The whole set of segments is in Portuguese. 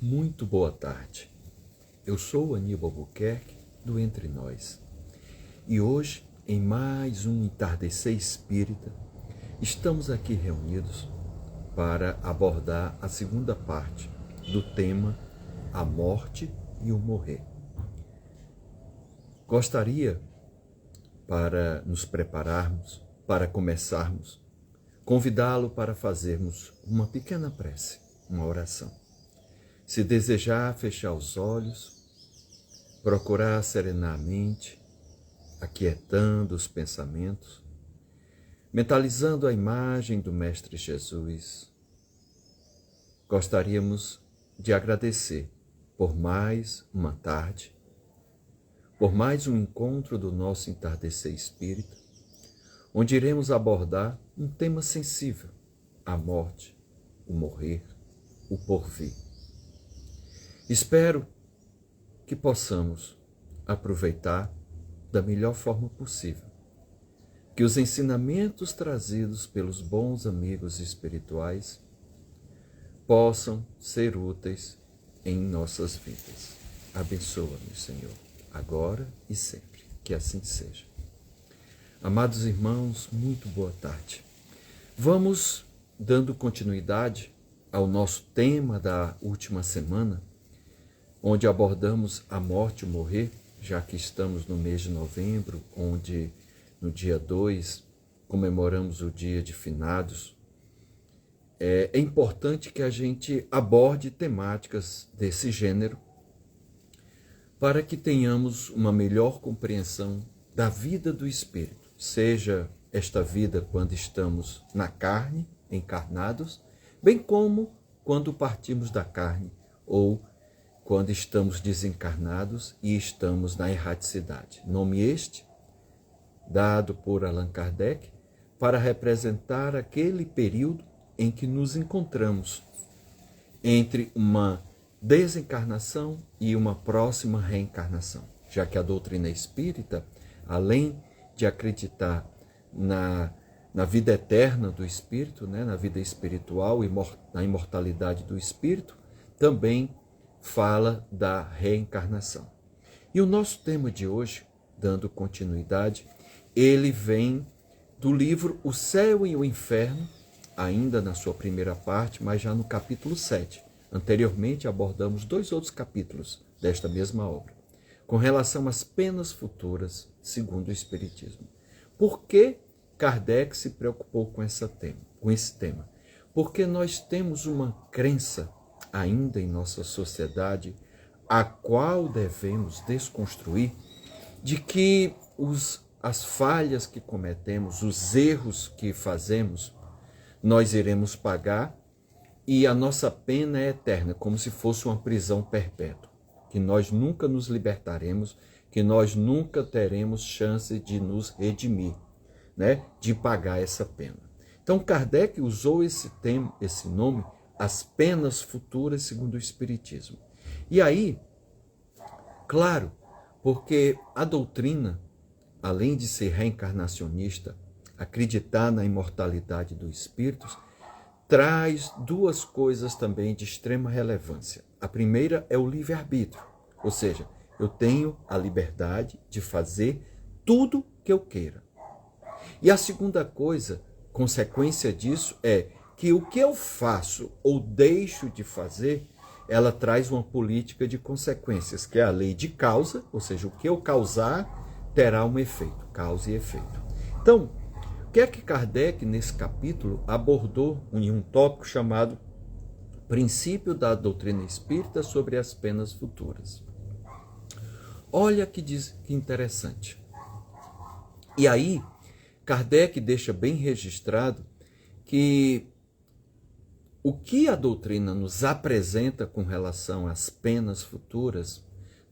muito boa tarde. Eu sou o Aníbal Albuquerque, do Entre Nós. E hoje, em mais um Entardecer Espírita, estamos aqui reunidos para abordar a segunda parte do tema A Morte e o Morrer. Gostaria, para nos prepararmos, para começarmos, convidá-lo para fazermos uma pequena prece, uma oração. Se desejar fechar os olhos, procurar serenar a mente, aquietando os pensamentos, mentalizando a imagem do Mestre Jesus, gostaríamos de agradecer por mais uma tarde, por mais um encontro do nosso Entardecer Espírita, onde iremos abordar um tema sensível, a morte, o morrer, o porvir. Espero que possamos aproveitar da melhor forma possível, que os ensinamentos trazidos pelos bons amigos espirituais possam ser úteis em nossas vidas. Abençoa-nos, Senhor, agora e sempre, que assim seja. Amados irmãos, muito boa tarde. Vamos dando continuidade ao nosso tema da última semana, onde abordamos a morte e o morrer, já que estamos no mês de novembro, onde no dia 2 comemoramos o dia de finados. É importante que a gente aborde temáticas desse gênero para que tenhamos uma melhor compreensão da vida do espírito, seja esta vida quando estamos na carne, encarnados, bem como quando partimos da carne ou quando estamos desencarnados e estamos na erraticidade. Nome este, dado por Allan Kardec, para representar aquele período em que nos encontramos entre uma desencarnação e uma próxima reencarnação, já que a doutrina espírita, além de acreditar na vida eterna do espírito, na vida espiritual e na imortalidade do espírito, também fala da reencarnação. E o nosso tema de hoje, dando continuidade, ele vem do livro O Céu e o Inferno, ainda na sua primeira parte, mas já no capítulo 7. Anteriormente abordamos 2 outros capítulos desta mesma obra, com relação às penas futuras, segundo o Espiritismo. Por que Kardec se preocupou com esse tema? Porque nós temos uma crença ainda em nossa sociedade, a qual devemos desconstruir, de que as falhas que cometemos, os erros que fazemos, nós iremos pagar e a nossa pena é eterna, como se fosse uma prisão perpétua, que nós nunca nos libertaremos, que nós nunca teremos chance de nos redimir, de pagar essa pena. Então Kardec usou esse nome, as penas futuras segundo o Espiritismo. E aí, claro, porque a doutrina, além de ser reencarnacionista, acreditar na imortalidade dos espíritos, traz 2 coisas também de extrema relevância. A primeira é o livre-arbítrio, ou seja, eu tenho a liberdade de fazer tudo que eu queira. E a segunda coisa, consequência disso, é que o que eu faço ou deixo de fazer, ela traz uma política de consequências, que é a lei de causa, ou seja, o que eu causar terá um efeito, causa e efeito. Então, o que é que Kardec, nesse capítulo, abordou em um tópico chamado Princípio da Doutrina Espírita sobre as Penas Futuras? Olha que interessante. E aí, Kardec deixa bem registrado que o que a doutrina nos apresenta com relação às penas futuras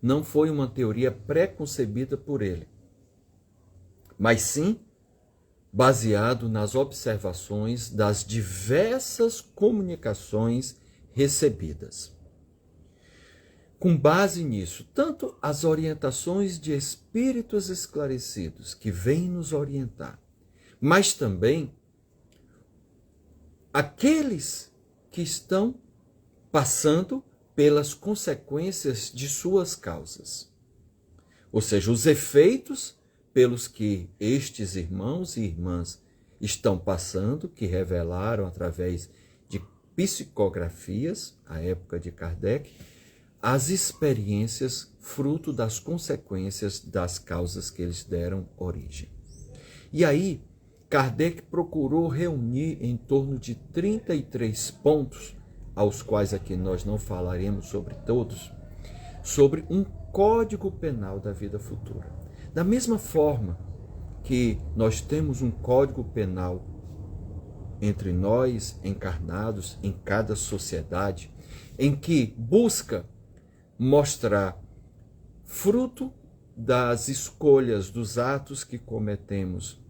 não foi uma teoria pré-concebida por ele, mas sim baseado nas observações das diversas comunicações recebidas. Com base nisso, tanto as orientações de espíritos esclarecidos que vêm nos orientar, mas também aqueles que estão passando pelas consequências de suas causas. Ou seja, os efeitos pelos que estes irmãos e irmãs estão passando, que revelaram através de psicografias, à época de Kardec, as experiências fruto das consequências das causas que eles deram origem. E aí, Kardec procurou reunir em torno de 33 pontos, aos quais aqui nós não falaremos sobre todos, sobre um código penal da vida futura. Da mesma forma que nós temos um código penal entre nós encarnados em cada sociedade, em que busca mostrar fruto das escolhas, dos atos que cometemos,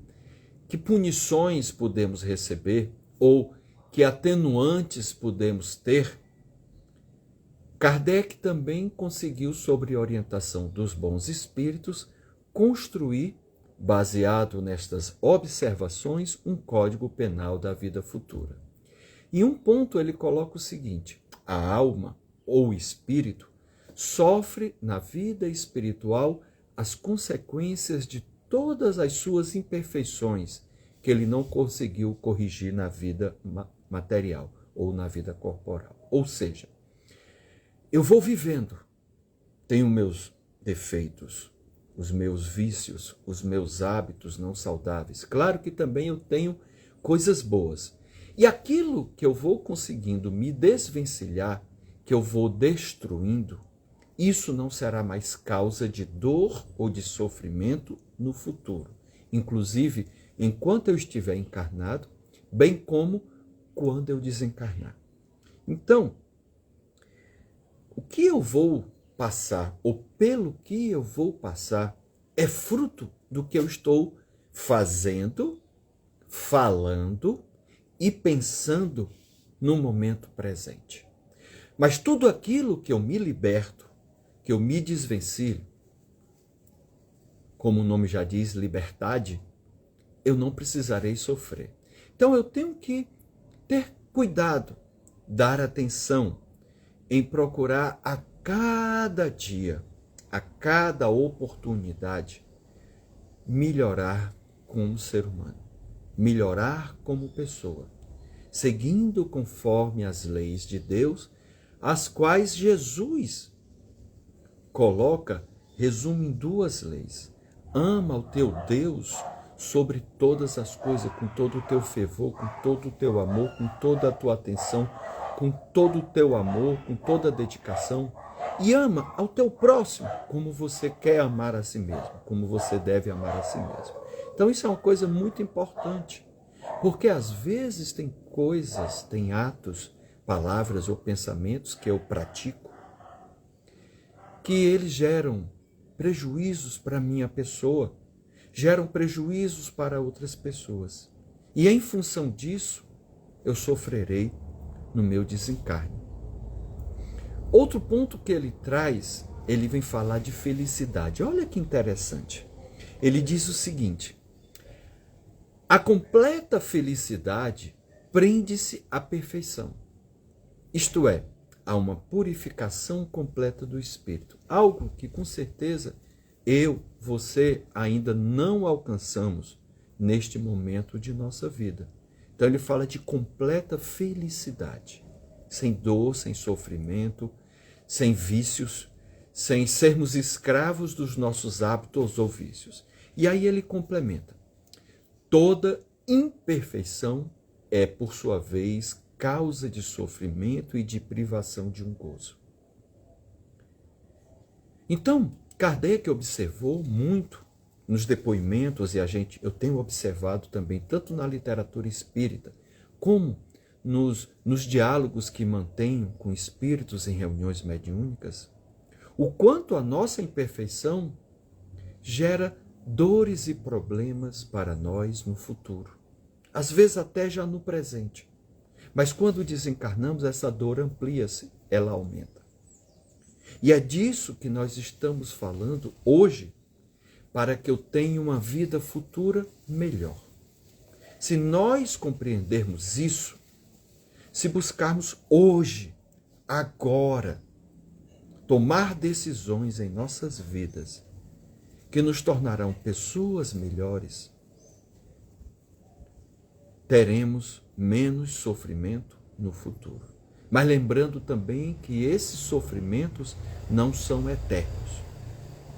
que punições podemos receber ou que atenuantes podemos ter. Kardec também conseguiu, sob orientação dos bons espíritos, construir, baseado nestas observações, um código penal da vida futura. Em um ponto ele coloca o seguinte: a alma ou espírito sofre na vida espiritual as consequências de todas as suas imperfeições que ele não conseguiu corrigir na vida material ou na vida corporal. Ou seja, eu vou vivendo, tenho meus defeitos, os meus vícios, os meus hábitos não saudáveis. Claro que também eu tenho coisas boas. E aquilo que eu vou conseguindo me desvencilhar, que eu vou destruindo, isso não será mais causa de dor ou de sofrimento no futuro. Inclusive, enquanto eu estiver encarnado, bem como quando eu desencarnar. Então, o que eu vou passar, ou pelo que eu vou passar, é fruto do que eu estou fazendo, falando e pensando no momento presente. Mas tudo aquilo que eu me liberto, que eu me desvencilho, como o nome já diz, liberdade, eu não precisarei sofrer. Então eu tenho que ter cuidado, dar atenção em procurar a cada dia, a cada oportunidade, melhorar como ser humano, melhorar como pessoa, seguindo conforme as leis de Deus, as quais Jesus coloca, resume em duas leis. Ama o teu Deus sobre todas as coisas, com todo o teu fervor, com todo o teu amor, com toda a tua atenção, com todo o teu amor, com toda a dedicação. E ama ao teu próximo como você quer amar a si mesmo, como você deve amar a si mesmo. Então isso é uma coisa muito importante, porque às vezes tem coisas, tem atos, palavras ou pensamentos que eu pratico, que eles geram prejuízos para a minha pessoa, geram prejuízos para outras pessoas. E em função disso, eu sofrerei no meu desencarne. Outro ponto que ele traz, ele vem falar de felicidade. Olha que interessante. Ele diz o seguinte: a completa felicidade prende-se à perfeição. Isto é, a uma purificação completa do espírito. Algo que com certeza eu, você ainda não alcançamos neste momento de nossa vida. Então ele fala de completa felicidade, sem dor, sem sofrimento, sem vícios, sem sermos escravos dos nossos hábitos ou vícios. E aí ele complementa: toda imperfeição é, por sua vez, causa de sofrimento e de privação de um gozo. Então, Kardec observou muito nos depoimentos, e eu tenho observado também, tanto na literatura espírita, como nos diálogos que mantenho com espíritos em reuniões mediúnicas, o quanto a nossa imperfeição gera dores e problemas para nós no futuro. Às vezes até já no presente. Mas quando desencarnamos, essa dor amplia-se, ela aumenta. E é disso que nós estamos falando hoje, para que eu tenha uma vida futura melhor. Se nós compreendermos isso, se buscarmos hoje, agora, tomar decisões em nossas vidas que nos tornarão pessoas melhores, teremos menos sofrimento no futuro. Mas lembrando também que esses sofrimentos não são eternos.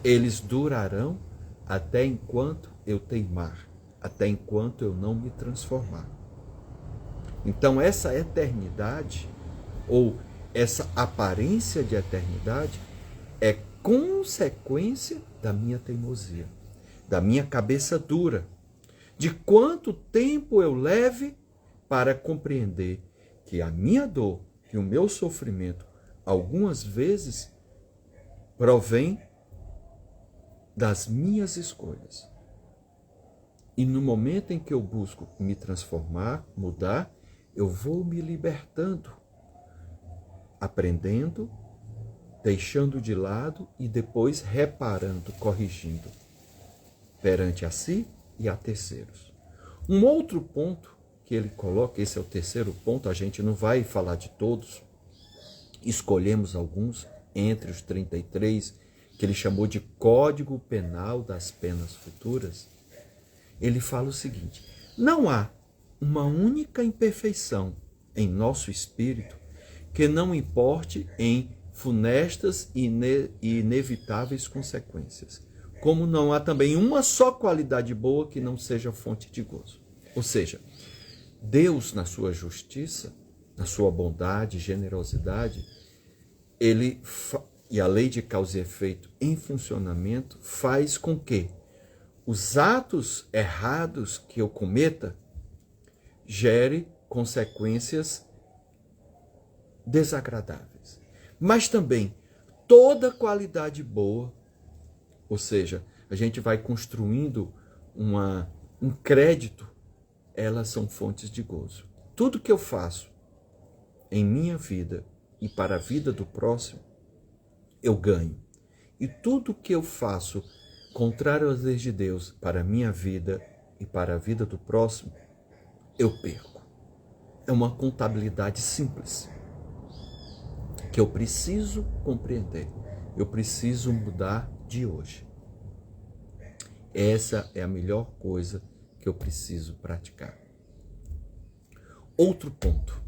Eles durarão até enquanto eu teimar, até enquanto eu não me transformar. Então essa eternidade, ou essa aparência de eternidade, é consequência da minha teimosia, da minha cabeça dura, de quanto tempo eu leve para compreender que a minha dor, que o meu sofrimento, algumas vezes provém das minhas escolhas. E no momento em que eu busco me transformar, mudar, eu vou me libertando, aprendendo, deixando de lado e depois reparando, corrigindo, perante a si e a terceiros. Um outro ponto que ele coloca, esse é o terceiro ponto, a gente não vai falar de todos, escolhemos alguns entre os 33, que ele chamou de Código Penal das Penas Futuras. Ele fala o seguinte: não há uma única imperfeição em nosso espírito que não importe em funestas e inevitáveis consequências, como não há também uma só qualidade boa que não seja fonte de gozo. Ou seja, Deus, na sua justiça, na sua bondade, generosidade, e a lei de causa e efeito em funcionamento faz com que os atos errados que eu cometa gere consequências desagradáveis. Mas também toda qualidade boa, ou seja, a gente vai construindo um crédito, elas são fontes de gozo. Tudo que eu faço em minha vida e para a vida do próximo, eu ganho. E tudo que eu faço contrário às leis de Deus para a minha vida e para a vida do próximo, eu perco. É uma contabilidade simples que eu preciso compreender. Eu preciso mudar de hoje. Essa é a melhor coisa que eu preciso praticar. Outro ponto.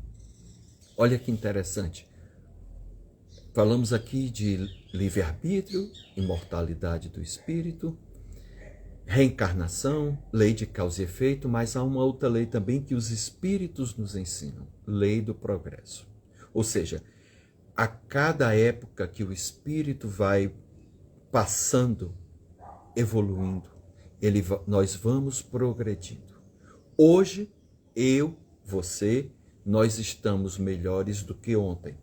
Olha que interessante. Falamos aqui de livre-arbítrio, imortalidade do espírito, reencarnação, lei de causa e efeito, mas há uma outra lei também que os espíritos nos ensinam, lei do progresso. Ou seja, a cada época que o espírito vai passando, evoluindo, nós vamos progredindo. Hoje, você, nós estamos melhores do que ontem,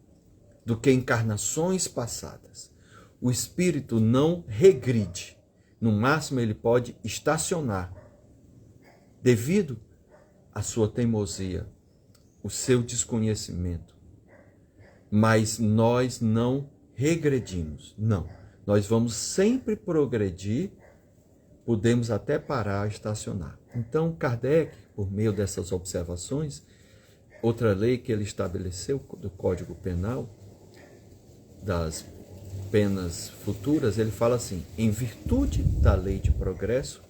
do que encarnações passadas. O espírito não regride. No máximo, ele pode estacionar devido à sua teimosia, o seu desconhecimento. Mas nós não regredimos, não. Nós vamos sempre progredir, podemos até parar, estacionar. Então, Kardec, por meio dessas observações, outra lei que ele estabeleceu do Código Penal, das penas futuras, ele fala assim: em virtude da lei de progresso,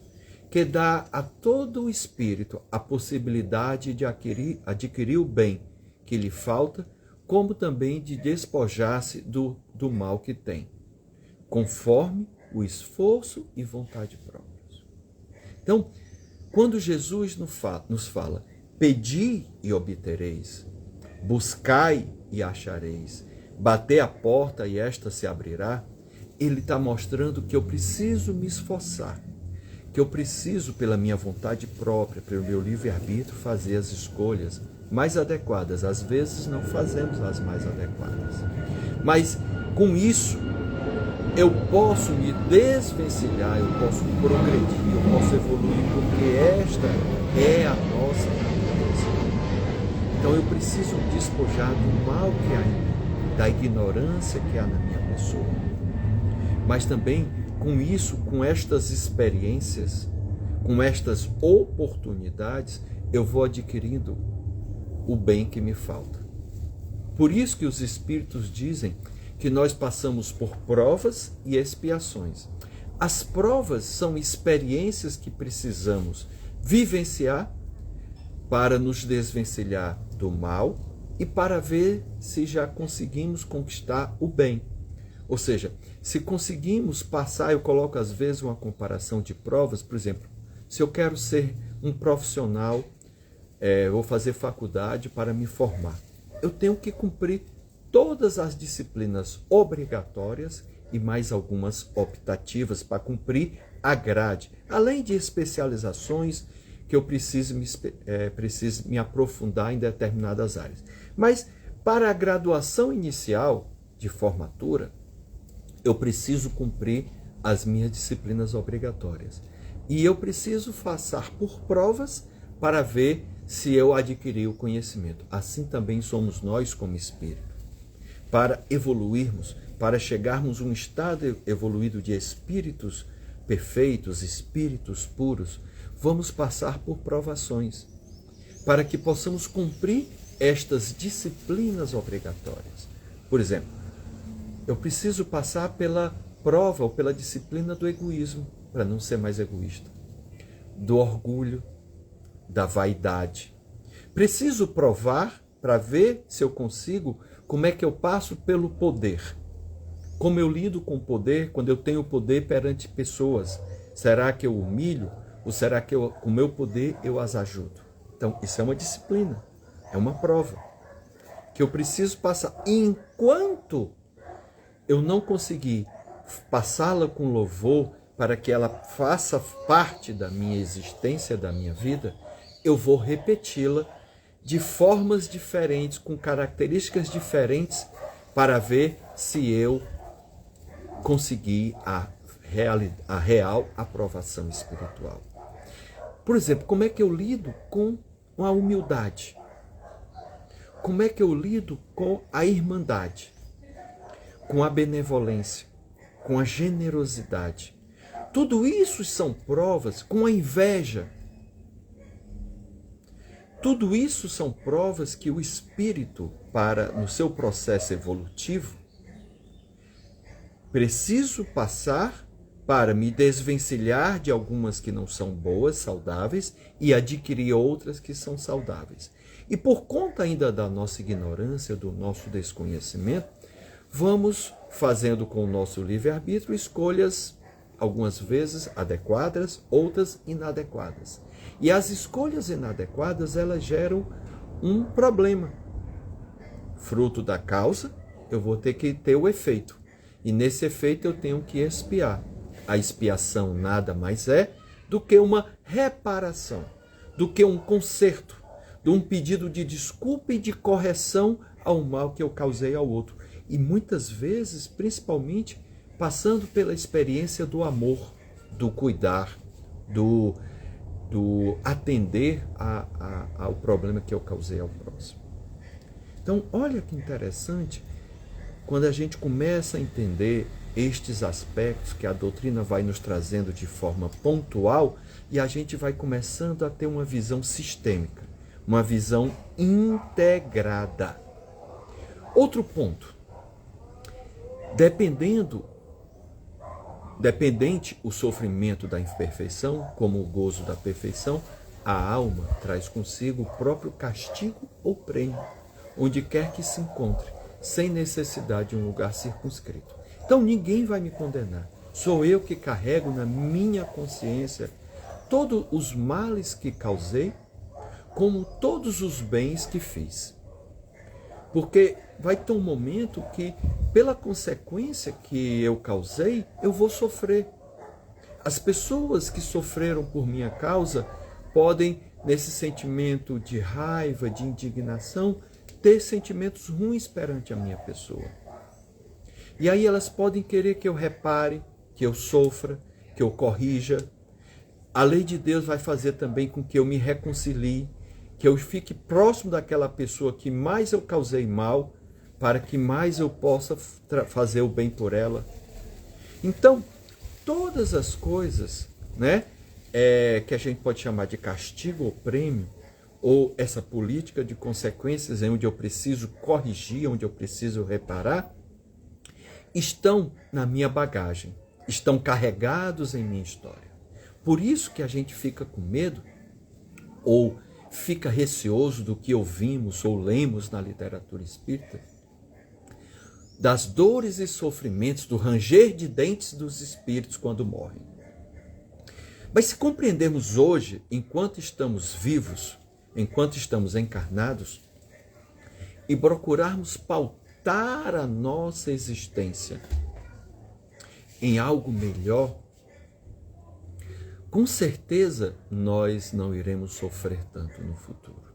que dá a todo o espírito a possibilidade de adquirir o bem que lhe falta, como também de despojar-se do mal que tem, conforme o esforço e vontade próprios. Então, quando Jesus nos fala, pedi e obtereis, buscai e achareis, bater a porta e esta se abrirá, ele está mostrando que eu preciso me esforçar, que eu preciso, pela minha vontade própria, pelo meu livre-arbítrio, fazer as escolhas mais adequadas. Às vezes não fazemos as mais adequadas. Mas com isso, eu posso me desvencilhar, eu posso progredir, eu posso evoluir, porque esta é a nossa natureza. Então eu preciso despojar do mal que há em mim, da ignorância que há na minha pessoa. Mas também, com isso, com estas experiências, com estas oportunidades, eu vou adquirindo o bem que me falta. Por isso que os espíritos dizem que nós passamos por provas e expiações. As provas são experiências que precisamos vivenciar para nos desvencilhar do mal e para ver se já conseguimos conquistar o bem. Ou seja, se conseguimos passar, eu coloco às vezes uma comparação de provas, por exemplo, se eu quero ser um profissional, vou fazer faculdade para me formar, eu tenho que cumprir todas as disciplinas obrigatórias e mais algumas optativas para cumprir a grade, além de especializações que eu preciso me aprofundar em determinadas áreas. Mas para a graduação inicial de formatura, eu preciso cumprir as minhas disciplinas obrigatórias. E eu preciso passar por provas para ver se eu adquiri o conhecimento. Assim também somos nós como espírito. Para evoluirmos, para chegarmos a um estado evoluído de espíritos perfeitos, espíritos puros, vamos passar por provações, para que possamos cumprir estas disciplinas obrigatórias. Por exemplo, eu preciso passar pela prova ou pela disciplina do egoísmo, para não ser mais egoísta, do orgulho, da vaidade. Preciso provar para ver se eu consigo, como é que eu passo pelo poder. Como eu lido com o poder quando eu tenho poder perante pessoas. Será que eu humilho? Ou será que com o meu poder eu as ajudo? Então, isso é uma disciplina, é uma prova que eu preciso passar. E enquanto eu não conseguir passá-la com louvor para que ela faça parte da minha existência, da minha vida, eu vou repeti-la de formas diferentes, com características diferentes, para ver se eu consegui a real aprovação espiritual. Por exemplo, como é que eu lido com a humildade? Como é que eu lido com a irmandade? Com a benevolência? Com a generosidade? Tudo isso são provas, com a inveja. Tudo isso são provas que o espírito, no seu processo evolutivo, preciso passar para me desvencilhar de algumas que não são boas, saudáveis, e adquirir outras que são saudáveis. E por conta ainda da nossa ignorância, do nosso desconhecimento, vamos fazendo com o nosso livre-arbítrio escolhas, algumas vezes adequadas, outras inadequadas. E as escolhas inadequadas, elas geram um problema. Fruto da causa, eu vou ter que ter o efeito. E nesse efeito eu tenho que expiar. A expiação nada mais é do que uma reparação, do que um conserto, de um pedido de desculpa e de correção ao mal que eu causei ao outro. E muitas vezes, principalmente, passando pela experiência do amor, do cuidar, do atender ao problema que eu causei ao próximo. Então, olha que interessante, quando a gente começa a entender estes aspectos que a doutrina vai nos trazendo de forma pontual, e a gente vai começando a ter uma visão sistêmica, uma visão integrada. Outro ponto, dependente o sofrimento da imperfeição, como o gozo da perfeição, a alma traz consigo o próprio castigo ou prêmio, onde quer que se encontre, sem necessidade de um lugar circunscrito. Então ninguém vai me condenar. Sou eu que carrego na minha consciência todos os males que causei, como todos os bens que fiz. Porque vai ter um momento que, pela consequência que eu causei, eu vou sofrer. As pessoas que sofreram por minha causa podem, nesse sentimento de raiva, de indignação, ter sentimentos ruins perante a minha pessoa. E aí elas podem querer que eu repare, que eu sofra, que eu corrija. A lei de Deus vai fazer também com que eu me reconcilie, que eu fique próximo daquela pessoa que mais eu causei mal, para que mais eu possa fazer o bem por ela. Então, todas as coisas, né, que a gente pode chamar de castigo ou prêmio, ou essa política de consequências onde eu preciso corrigir, onde eu preciso reparar, estão na minha bagagem, estão carregados em minha história. Por isso que a gente fica com medo ou fica receoso do que ouvimos ou lemos na literatura espírita, das dores e sofrimentos, do ranger de dentes dos espíritos quando morrem. Mas se compreendermos hoje, enquanto estamos vivos, enquanto estamos encarnados, e procurarmos pautar a nossa existência em algo melhor, com certeza nós não iremos sofrer tanto no futuro.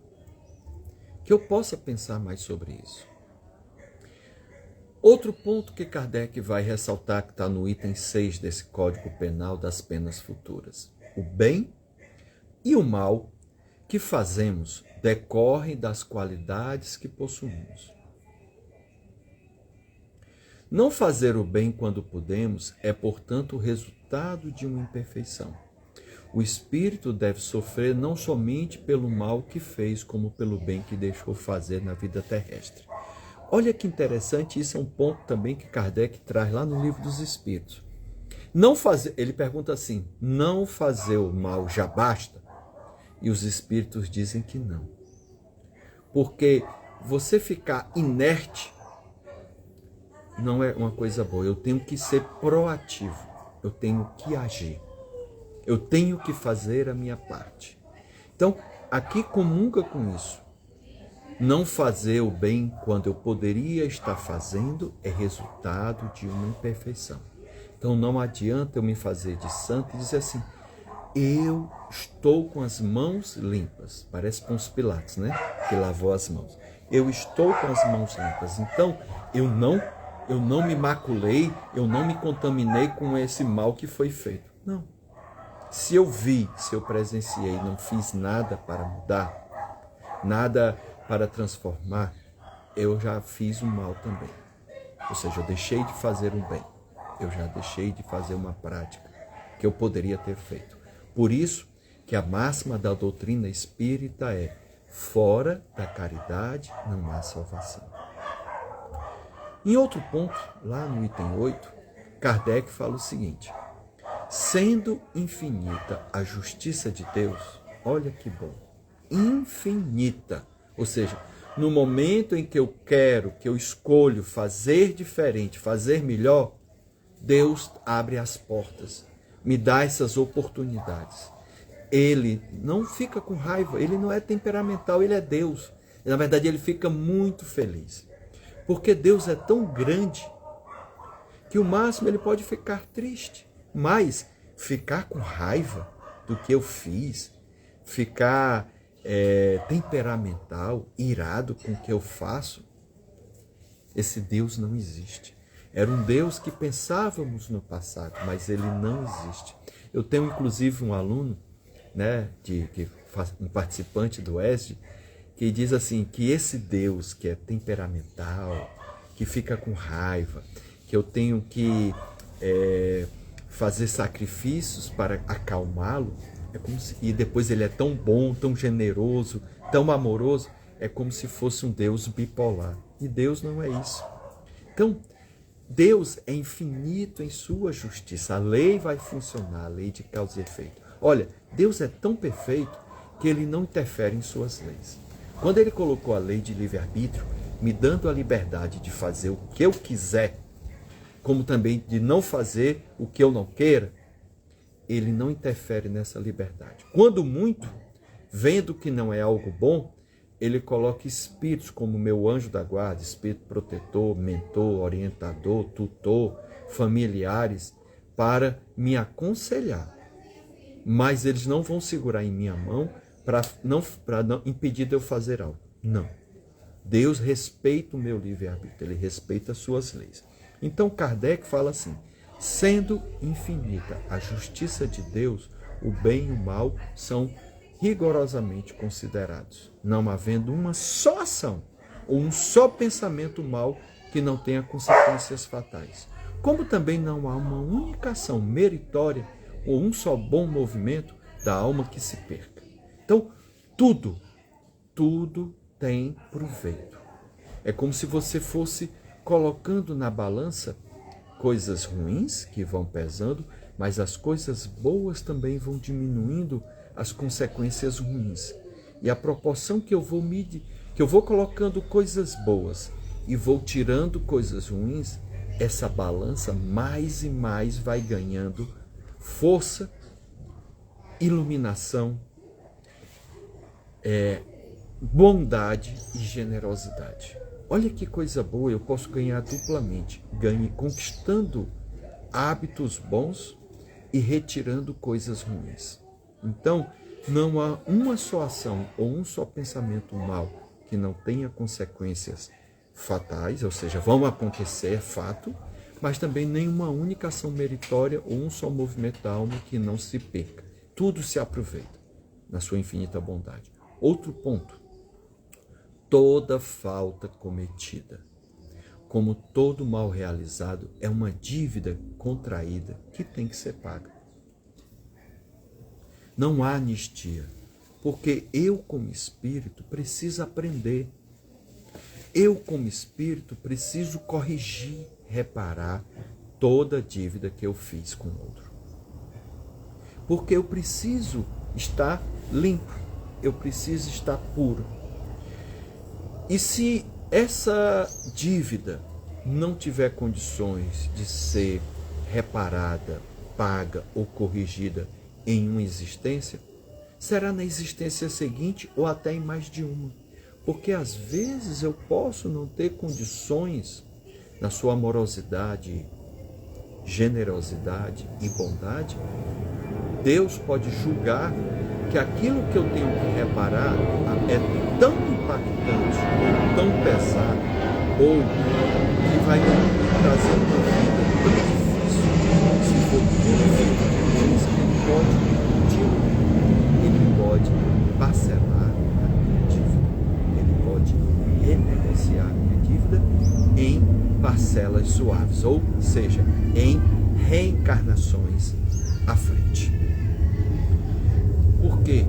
Que eu possa pensar mais sobre isso. Outro ponto que Kardec vai ressaltar, que está no item 6 desse Código Penal das Penas Futuras. O bem e o mal que fazemos decorrem das qualidades que possuímos. Não fazer o bem quando podemos é, portanto, o resultado de uma imperfeição. O espírito deve sofrer não somente pelo mal que fez, como pelo bem que deixou fazer na vida terrestre. Olha que interessante, isso é um ponto também que Kardec traz lá no Livro dos Espíritos. Não fazer, ele pergunta assim, não fazer o mal já basta? E os espíritos dizem que não. Porque você ficar inerte não é uma coisa boa. Eu tenho que ser proativo, eu tenho que agir, eu tenho que fazer a minha parte. Então, aqui comunga com isso. Não fazer o bem quando eu poderia estar fazendo é resultado de uma imperfeição. Então não adianta eu me fazer de santo e dizer assim, eu estou com as mãos limpas. Parece Pôncio Pilatos, né? Que lavou as mãos. Eu estou com as mãos limpas. Então eu não me maculei, eu não me contaminei com esse mal que foi feito. Não. Se eu vi, se eu presenciei, não fiz nada para mudar, nada para transformar, eu já fiz o mal também. Ou seja, eu deixei de fazer o bem. Eu já deixei de fazer uma prática que eu poderia ter feito. Por isso que a máxima da doutrina espírita é: fora da caridade não há salvação. Em outro ponto, lá no item 8, Kardec fala o seguinte: sendo infinita a justiça de Deus, olha que bom, infinita. Ou seja, no momento em que eu quero, que eu escolho fazer diferente, fazer melhor, Deus abre as portas, me dá essas oportunidades. Ele não fica com raiva, ele não é temperamental, ele é Deus. Na verdade, ele fica muito feliz. Porque Deus é tão grande que o máximo ele pode ficar triste. Mas ficar com raiva do que eu fiz, ficar temperamental, irado com o que eu faço, esse Deus não existe. Era um Deus que pensávamos no passado, mas ele não existe. Eu tenho inclusive um aluno, né, um participante do ESD, que diz assim, que esse Deus que é temperamental, que fica com raiva, que eu tenho que fazer sacrifícios para acalmá-lo, e depois ele é tão bom, tão generoso, tão amoroso, é como se fosse um Deus bipolar. E Deus não é isso. Então, Deus é infinito em sua justiça. A lei vai funcionar, a lei de causa e efeito. Olha, Deus é tão perfeito que ele não interfere em suas leis. Quando ele colocou a lei de livre-arbítrio, me dando a liberdade de fazer o que eu quiser, como também de não fazer o que eu não queira, ele não interfere nessa liberdade. Quando muito, vendo que não é algo bom, ele coloca espíritos como meu anjo da guarda, espírito protetor, mentor, orientador, tutor, familiares, para me aconselhar. Mas eles não vão segurar em minha mão para não impedir de eu fazer algo. Não. Deus respeita o meu livre-arbítrio, ele respeita as suas leis. Então Kardec fala assim, sendo infinita a justiça de Deus, o bem e o mal são rigorosamente considerados, não havendo uma só ação ou um só pensamento mal que não tenha consequências fatais. Como também não há uma única ação meritória ou um só bom movimento da alma que se perca. Então, tudo tem proveito. É como se você fosse colocando na balança coisas ruins que vão pesando, mas as coisas boas também vão diminuindo as consequências ruins. E a proporção que eu vou colocando coisas boas e vou tirando coisas ruins, essa balança mais e mais vai ganhando força, iluminação, bondade e generosidade. Olha que coisa boa, eu posso ganhar duplamente, conquistando hábitos bons e retirando coisas ruins. Então, não há uma só ação ou um só pensamento mau que não tenha consequências fatais, ou seja, vão acontecer, é fato, mas também nenhuma única ação meritória ou um só movimento da alma que não se perca. Tudo se aproveita na sua infinita bondade. Outro ponto, toda falta cometida, como todo mal realizado, é uma dívida contraída que tem que ser paga. Não há anistia, porque eu, como espírito, preciso aprender. Eu, como espírito, preciso corrigir, reparar toda a dívida que eu fiz com o outro. Porque eu preciso estar limpo, eu preciso estar puro. E se essa dívida não tiver condições de ser reparada, paga ou corrigida em uma existência, será na existência seguinte ou até em mais de uma. Porque às vezes eu posso não ter condições, na sua amorosidade, generosidade e bondade, Deus pode julgar que aquilo que eu tenho que reparar é tão impactante, tão pesado, ou que vai me trazer uma vida tão difícil, se for tudo feito de ele pode parcelar a minha dívida, ele pode renegociar a minha dívida em parcelas suaves, ou seja, em reencarnações à frente. Por quê?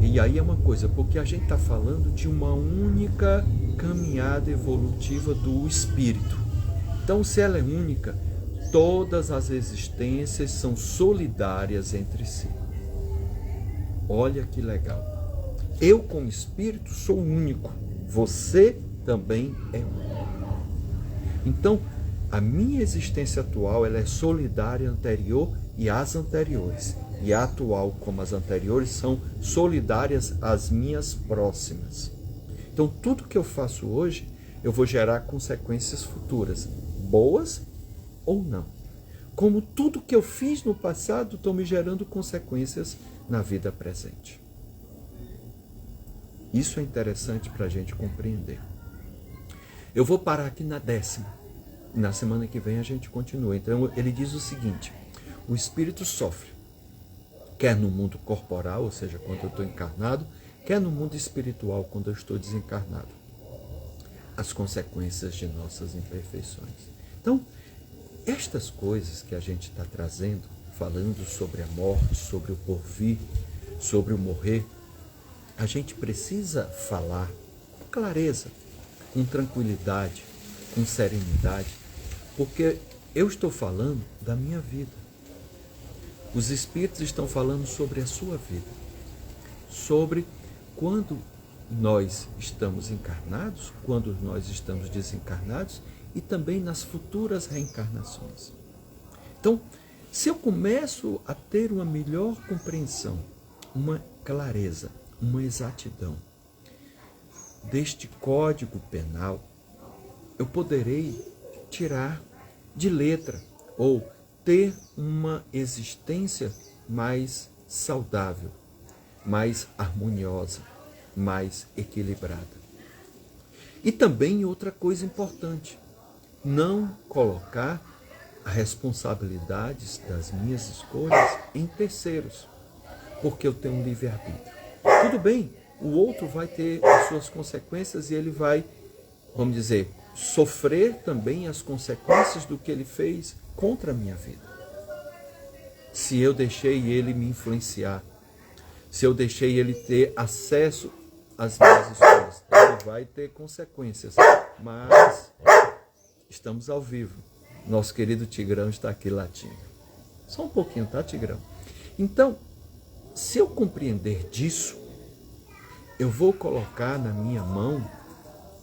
E aí é uma coisa, porque a gente está falando de uma única caminhada evolutiva do espírito. Então, se ela é única, todas as existências são solidárias entre si. Olha que legal. Eu, como espírito, sou único. Você também é único. Então, a minha existência atual ela é solidária anterior e às anteriores. E a atual, como as anteriores, são solidárias às minhas próximas. Então, tudo que eu faço hoje, eu vou gerar consequências futuras, boas ou não. Como tudo que eu fiz no passado, estou me gerando consequências na vida presente. Isso é interessante para a gente compreender. Eu vou parar aqui na 10ª. E na semana que vem a gente continua. Então, ele diz o seguinte: o espírito sofre, quer no mundo corporal, ou seja, quando eu estou encarnado, quer no mundo espiritual, quando eu estou desencarnado, as consequências de nossas imperfeições. Então, estas coisas que a gente está trazendo, falando sobre a morte, sobre o porvir, sobre o morrer, a gente precisa falar com clareza, com tranquilidade, com serenidade, porque eu estou falando da minha vida. Os espíritos estão falando sobre a sua vida, sobre quando nós estamos encarnados, quando nós estamos desencarnados e também nas futuras reencarnações. Então, se eu começo a ter uma melhor compreensão, uma clareza, uma exatidão deste código penal, eu poderei tirar de letra ou ter uma existência mais saudável, mais harmoniosa, mais equilibrada. E também outra coisa importante, não colocar as responsabilidades das minhas escolhas em terceiros, porque eu tenho um livre-arbítrio. Tudo bem, o outro vai ter as suas consequências e ele vai, vamos dizer, sofrer também as consequências do que ele fez contra a minha vida. Se eu deixei ele me influenciar, se eu deixei ele ter acesso às minhas escolhas, ele vai ter consequências. Mas estamos ao vivo Nosso querido Tigrão está aqui latindo. Só um pouquinho, tá, Tigrão? Então, se eu compreender disso, eu vou colocar na minha mão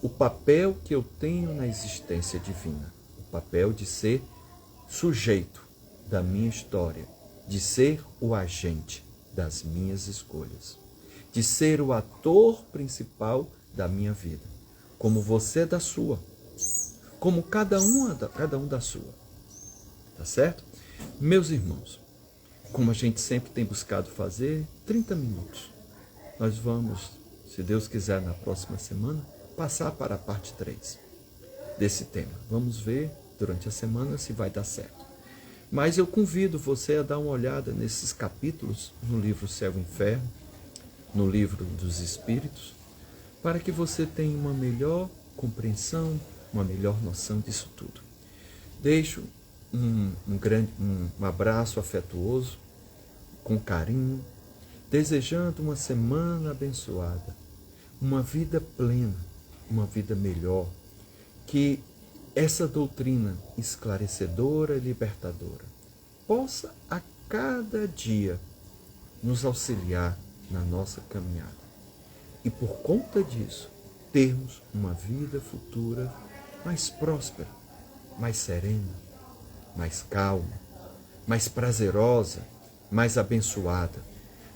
o papel que eu tenho na existência divina. O papel de ser sujeito da minha história, de ser o agente das minhas escolhas, de ser o ator principal da minha vida, como você da sua, como cada um da sua. Tá certo? Meus irmãos, como a gente sempre tem buscado fazer, 30 minutos. Nós vamos, se Deus quiser, na próxima semana, passar para a parte 3 desse tema. Vamos ver durante a semana se vai dar certo. Mas eu convido você a dar uma olhada nesses capítulos no livro Céu e Inferno, no livro dos Espíritos, para que você tenha uma melhor compreensão, uma melhor noção disso tudo. Deixo um abraço afetuoso, com carinho, desejando uma semana abençoada, uma vida plena, uma vida melhor, que essa doutrina esclarecedora e libertadora possa a cada dia nos auxiliar na nossa caminhada. E por conta disso, termos uma vida futura mais próspera, mais serena, mais calma, mais prazerosa, mais abençoada,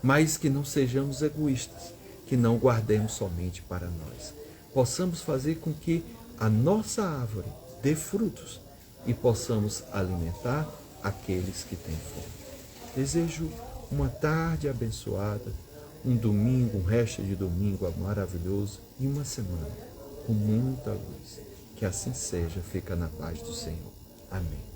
mas que não sejamos egoístas, que não guardemos somente para nós. Possamos fazer com que a nossa árvore dê frutos e possamos alimentar aqueles que têm fome. Desejo uma tarde abençoada, um domingo, um resto de domingo maravilhoso e uma semana com muita luz. Que assim seja, fica na paz do Senhor. Amém.